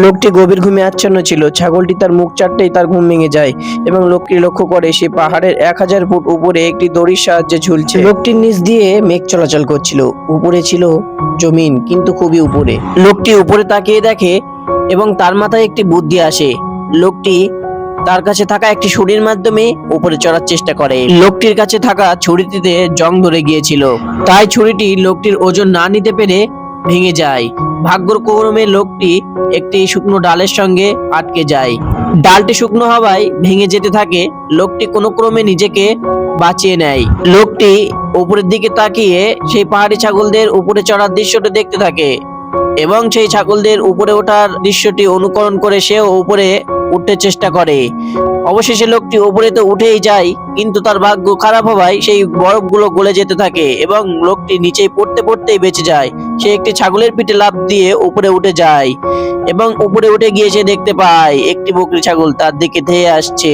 লোকটি গভীর ঘুমে আচ্ছন্ন ছিল। ছাগলটি তার মুখ চাটতেই তার ঘুম ভেঙে যায় এবং লোকটি লক্ষ্য করে সে পাহাড়ের 1000 ফুট উপরে একটি দড়ির সাহায্যে ঝুলছে। লোকটির নিচ দিয়ে মেঘ চলাচল করছিল। উপরে ছিল জমিন, কিন্তু খুবই উপরে। লোকটি উপরে তাকিয়ে দেখে এবং তার মাথায় একটি বুদ্ধি আসে। লোকটি তার কাছে থাকা একটি ছুরির মাধ্যমে উপরে চড়ার চেষ্টা করে। লোকটির কাছে থাকা ছুরিটিতে জং ধরে গিয়েছিল, তাই ছুরিটি লোকটির ওজন না নিতে পেরে ভেঙে যায়। ভাগ্যক্রমে লোকটি একটি শুকনো ডালের সঙ্গে আটকে যায়। ডালটি শুকনো হওয়ায় ভেঙে যেতে থাকে। লোকটি কোনো ক্রমে নিজেকে বাঁচিয়ে নেয়। লোকটি উপরের দিকে তাকিয়ে সেই পাহাড়ি ছাগলদের উপরে চড়ার দৃশ্যটি দেখতে থাকে এবং সেই ছাগলদের উপরে ওঠার দৃশ্যটি অনুকরণ করে সেও উপরে উঠতে চেষ্টা করে। অবশেষে লোকটি উপরে তো উঠেই যায়, কিন্তু তার ভাগ্য খারাপ হওয়ায় সেই বরফগুলো গলে যেতে থাকে এবং লোকটি নিচে পড়তে পড়তেই বেঁচে যায়। সে একটি ছাগলের পিঠে লাফ দিয়ে উপরে উঠে যায় এবং উপরে উঠে গিয়ে সে দেখতে পায় একটি বকরি ছাগল তার দিকে ধেয়ে আসছে।